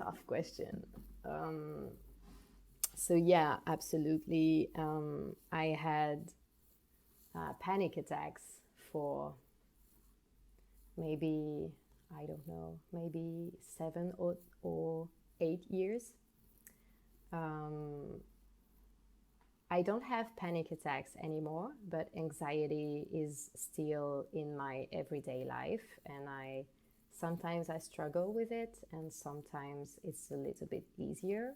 tough question. So yeah, absolutely. I had panic attacks for maybe, I don't know, maybe 7 or 8 years. I don't have panic attacks anymore, but anxiety is still in my everyday life, and sometimes I struggle with it, and sometimes it's a little bit easier.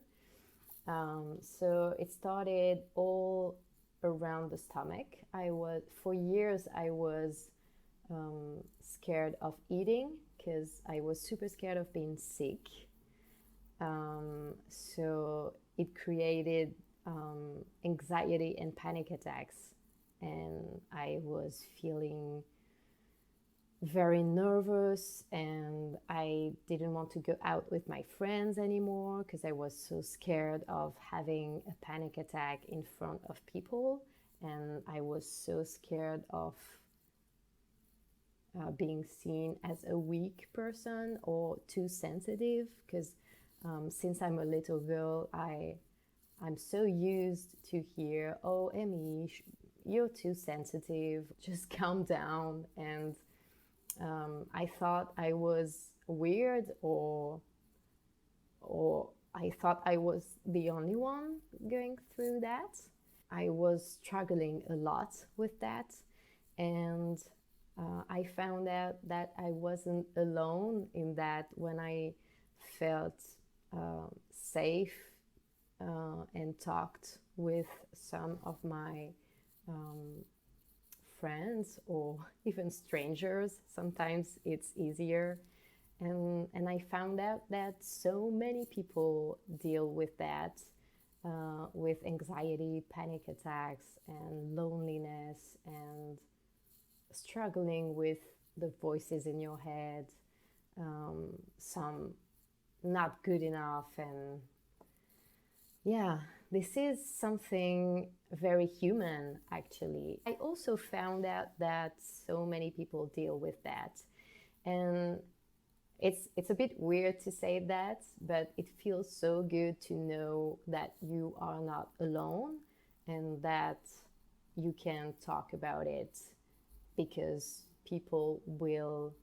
So it started all around the stomach. For years, I was scared of eating because I was super scared of being sick. So it created anxiety and panic attacks, and I was feeling very nervous, and I didn't want to go out with my friends anymore because I was so scared of having a panic attack in front of people, and I was so scared of being seen as a weak person or too sensitive because since I'm a little girl, I'm so used to hear, "Oh, Emmy, you're too sensitive, just calm down." And I thought I was weird, or I thought I was the only one going through that. I was struggling a lot with that, and I found out that I wasn't alone in that when I felt safe and talked with some of my friends or even strangers. Sometimes it's easier. And I found out that so many people deal with that, with anxiety, panic attacks, and loneliness, and struggling with the voices in your head, some not good enough. And yeah, this is something very human, actually. I also found out that so many people deal with that. And it's a bit weird to say that, but it feels so good to know that you are not alone and that you can talk about it, because people will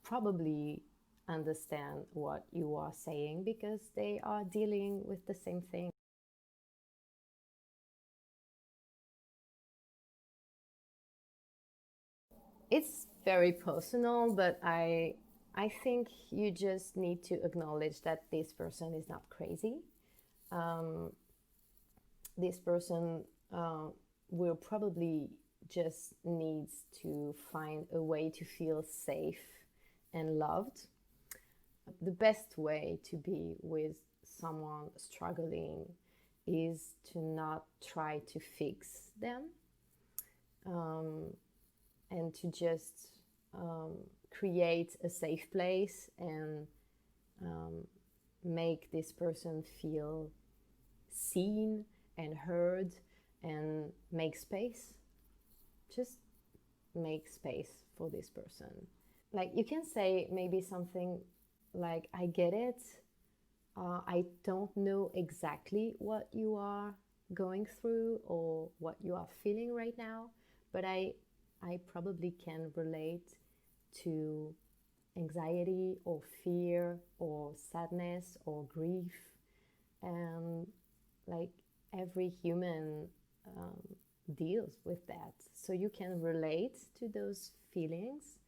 probably understand what you are saying because they are dealing with the same thing. It's very personal, but I think you just need to acknowledge that this person is not crazy. Um, this person will probably just needs to find a way to feel safe and loved. The best way to be with someone struggling is to not try to fix them, and to just create a safe place and make this person feel seen and heard, and make space. Just make space for this person. Like, you can say maybe something like, "I get it. I don't know exactly what you are going through or what you are feeling right now, but I probably can relate to anxiety or fear or sadness or grief." And like, every human deals with that. So you can relate to those feelings.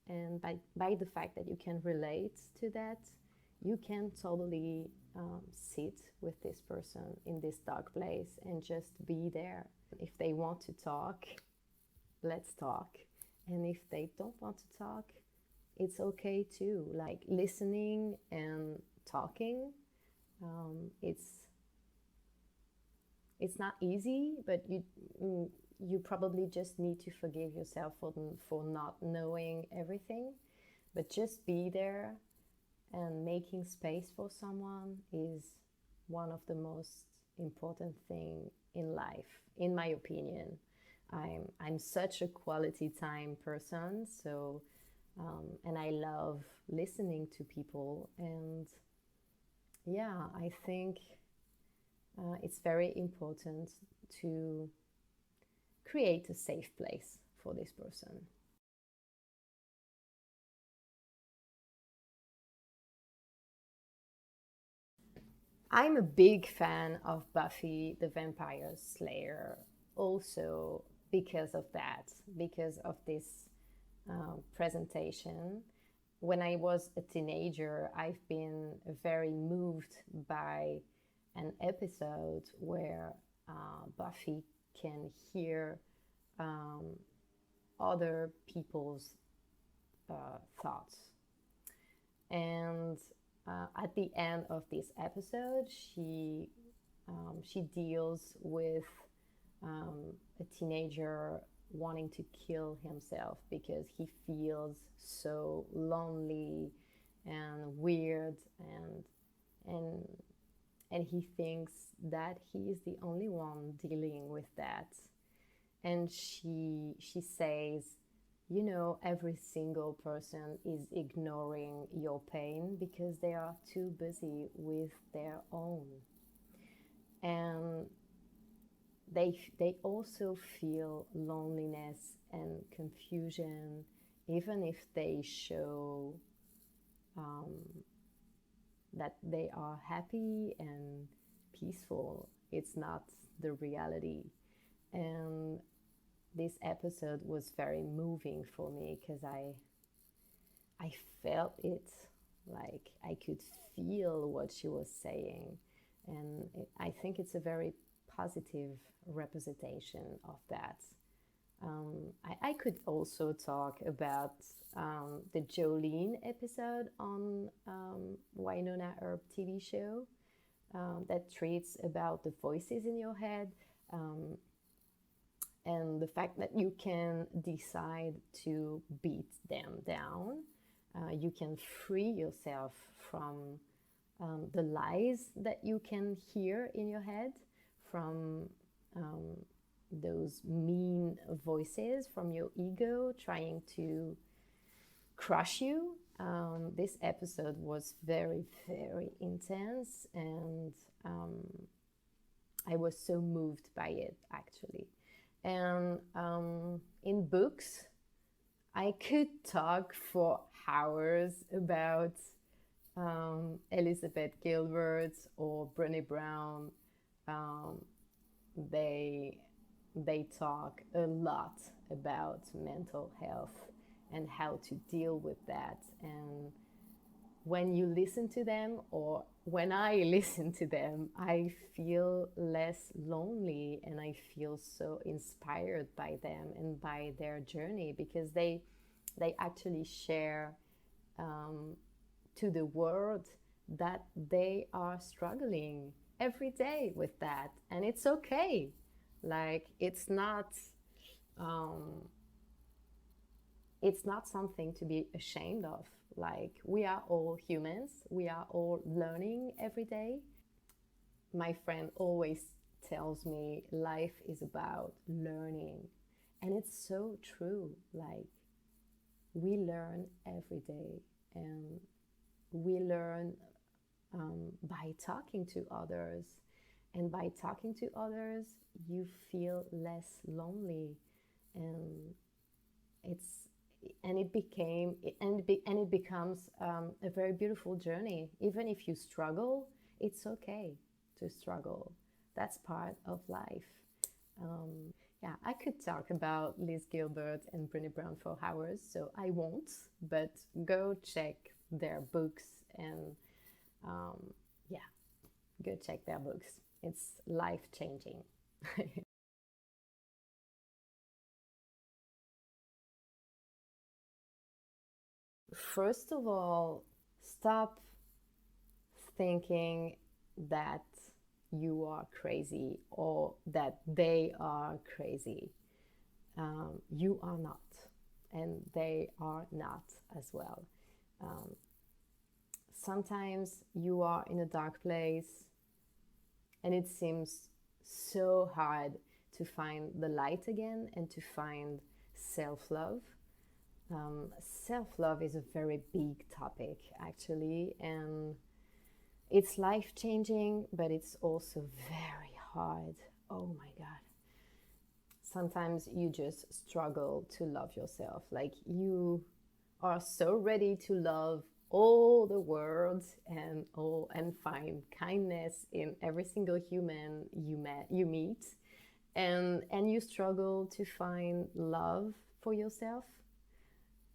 And by the fact that you can relate to that, you can totally sit with this person in this dark place and just be there. If they want to talk, let's talk. And if they don't want to talk, it's okay too. Like, listening and talking, it's not easy, but you probably just need to forgive yourself for not knowing everything. But just be there, and making space for someone is one of the most important thing in life, in my opinion. I'm such a quality time person, so and I love listening to people, and yeah, I think it's very important to create a safe place for this person. I'm a big fan of Buffy the Vampire Slayer, also because of that, because of this presentation. When I was a teenager, I've been very moved by an episode where Buffy can hear um, other people's thoughts. And at the end of this episode, she deals with a teenager wanting to kill himself because he feels so lonely and weird, and and he thinks that he is the only one dealing with that. And she says, you know, every single person is ignoring your pain because they are too busy with their own. And they also feel loneliness and confusion, even if they show that they are happy and peaceful. It's not the reality. And this episode was very moving for me because I felt it, like I could feel what she was saying, and I think it's a very positive representation of that. I could also talk about the Jolene episode on Winona Earp TV show that treats about the voices in your head. And the fact that you can decide to beat them down, you can free yourself from the lies that you can hear in your head, from those mean voices from your ego trying to crush you. This episode was very, very intense, and I was so moved by it, actually. And in books, I could talk for hours about Elizabeth Gilbert or Brené Brown. Um, they they talk a lot about mental health and how to deal with that. And when you listen to them, or when I listen to them, I feel less lonely and I feel so inspired by them and by their journey, because they actually share to the world that they are struggling every day with that, and it's okay. Like um, it's not something to be ashamed of. Like, we are all humans, we are all learning every day. My friend always tells me life is about learning, and it's so true. Like, we learn every day, and we learn by talking to others. And by talking to others, you feel less lonely, and it's and it became and it becomes a very beautiful journey. Even if you struggle, it's okay to struggle. That's part of life. Yeah, I could talk about Liz Gilbert and Brené Brown for hours, so I won't. But go check their books, and um, yeah, go check their books. It's life changing. First of all, stop thinking that you are crazy or that they are crazy. You are not, and they are not as well. Um, Sometimes you are in a dark place and it seems so hard to find the light again and to find self love. Self love is a very big topic, actually, and It's life-changing, but it's also very hard. Oh my God. Sometimes you just struggle to love yourself. Like you are so ready to love all the world and find kindness in every single human you meet, and you struggle to find love for yourself.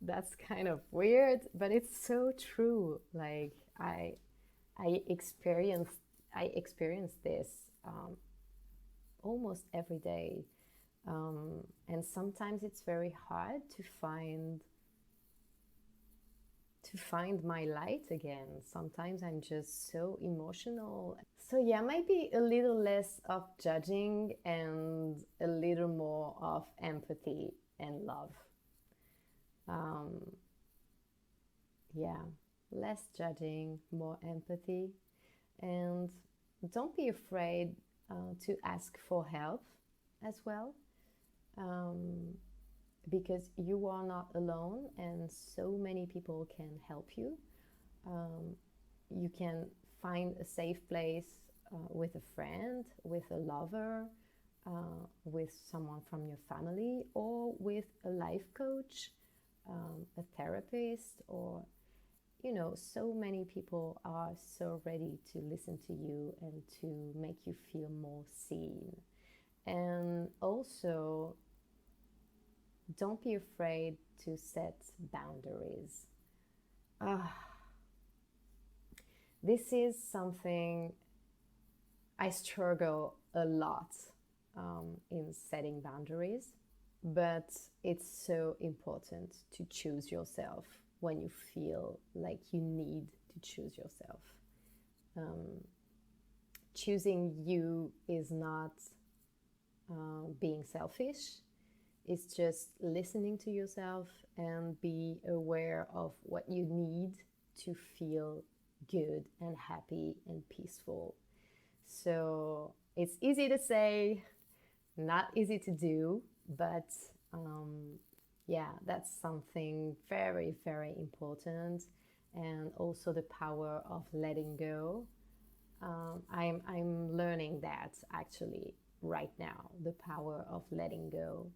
That's kind of weird, but it's so true. Like I experience I experience this almost every day, and sometimes it's very hard to find my light again. Sometimes I'm just so emotional. So yeah, maybe a little less of judging and a little more of empathy and love. Um, yeah, less judging, more empathy, and don't be afraid to ask for help as well, um, because you are not alone, and so many people can help you. You can find a safe place with a friend, with a lover, with someone from your family, or with a life coach, a therapist, or so many people are so ready to listen to you and to make you feel more seen. And also, don't be afraid to set boundaries. This is something I struggle a lot in setting boundaries, but it's so important to choose yourself when you feel like you need to choose yourself. Choosing you is not being selfish. It's just listening to yourself and be aware of what you need to feel good and happy and peaceful. So it's easy to say, not easy to do, but yeah, that's something very, very important. And also the power of letting go. I'm learning that actually right now, the power of letting go.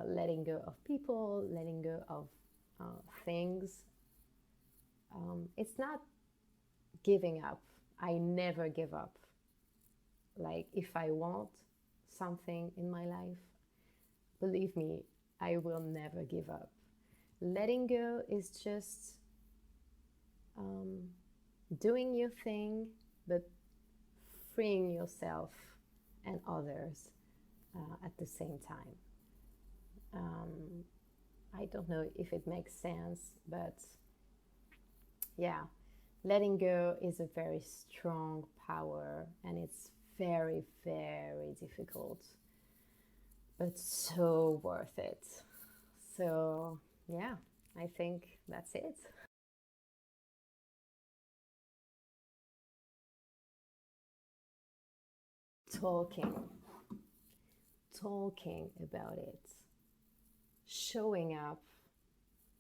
Letting go of people, letting go of things. It's not giving up. I never give up. Like, if I want something in my life, believe me, I will never give up. Letting go is just doing your thing, but freeing yourself and others at the same time. I don't know if it makes sense, but yeah, letting go is a very strong power, and it's very, very difficult, but so worth it. So yeah, I think that's it. Talking, talking about it, showing up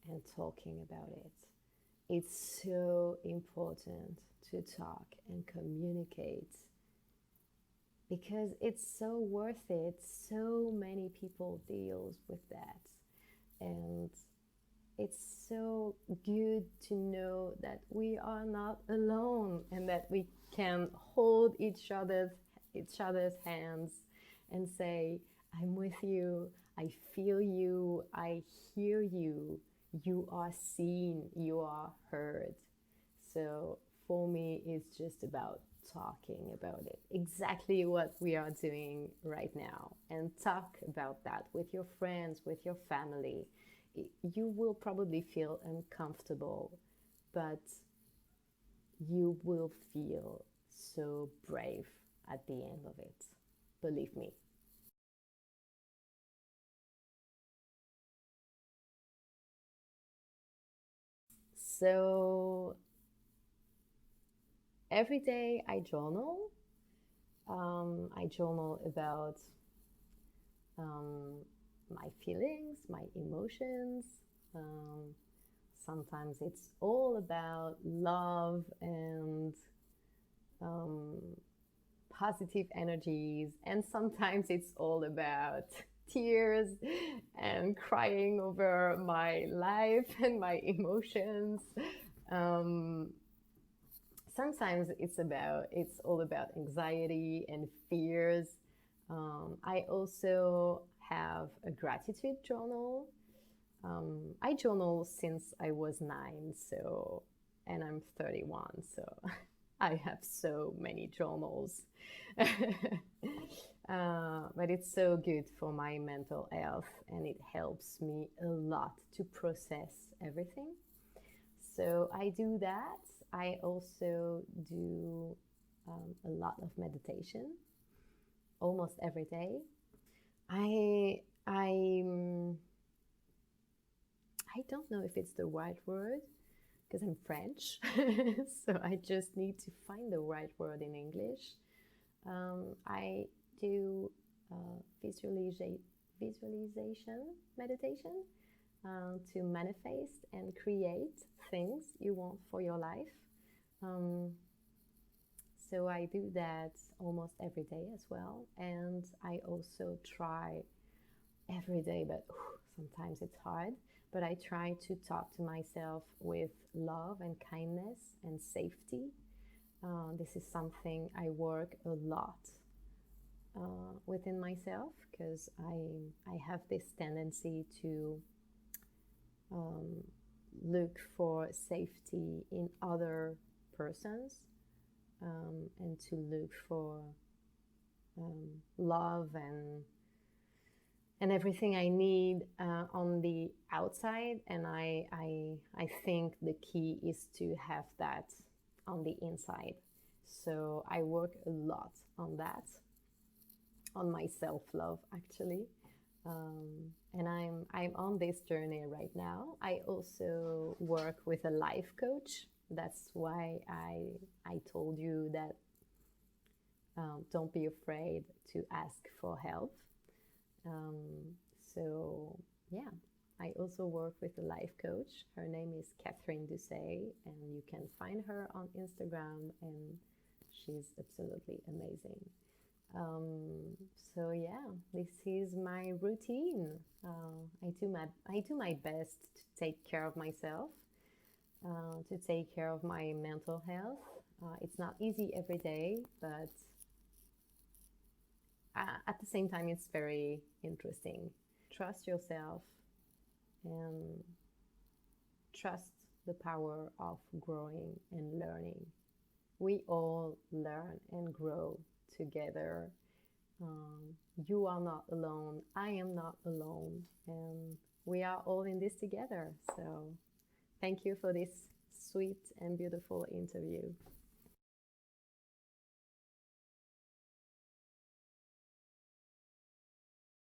and talking about it. It's so important to talk and communicate because it's so worth it. So many people deals with that, and it's so good to know that we are not alone and that we can hold each other's hands and say, I'm with you, I feel you, I hear you, you are seen, you are heard. So for me, it's just about talking about it, exactly what we are doing right now, and talk about that with your friends, with your family. You will probably feel uncomfortable, but you will feel so brave at the end of it. Believe me. So every day I journal. I journal about um, my feelings, my emotions. Um, Sometimes it's all about love and positive energies, and sometimes it's all about tears and crying over my life and my emotions. Sometimes it's all about anxiety and fears. I also have a gratitude journal. I journal since I was 9, and I'm 31, so I have so many journals. But it's so good for my mental health, and it helps me a lot to process everything. So I do that. I also do a lot of meditation, almost every day. I don't know if it's the right word because I'm French, so I just need to find the right word in English. I do visualization meditation to manifest and create things you want for your life. So I do that almost every day as well. And I also try every day, but sometimes it's hard. But I try to talk to myself with love and kindness and safety. This is something I work a lot within myself, because I have this tendency to look for safety in other persons, and to look for love and everything I need on the outside. And I think the key is to have that on the inside. So I work a lot on that, on my self-love actually. And I'm on this journey right now. I also work with a life coach. That's why I told you that don't be afraid to ask for help. So yeah, I also work with a life coach. Her name is Catherine Doucet, and you can find her on Instagram, and she's absolutely amazing. So yeah, this is my routine. I do my best to take care of myself, to take care of my mental health. It's not easy every day, but at the same time, it's very interesting. Trust yourself and trust the power of growing and learning. We all learn and grow together. You are not alone. I am not alone. And we are all in this together. So thank you for this sweet and beautiful interview.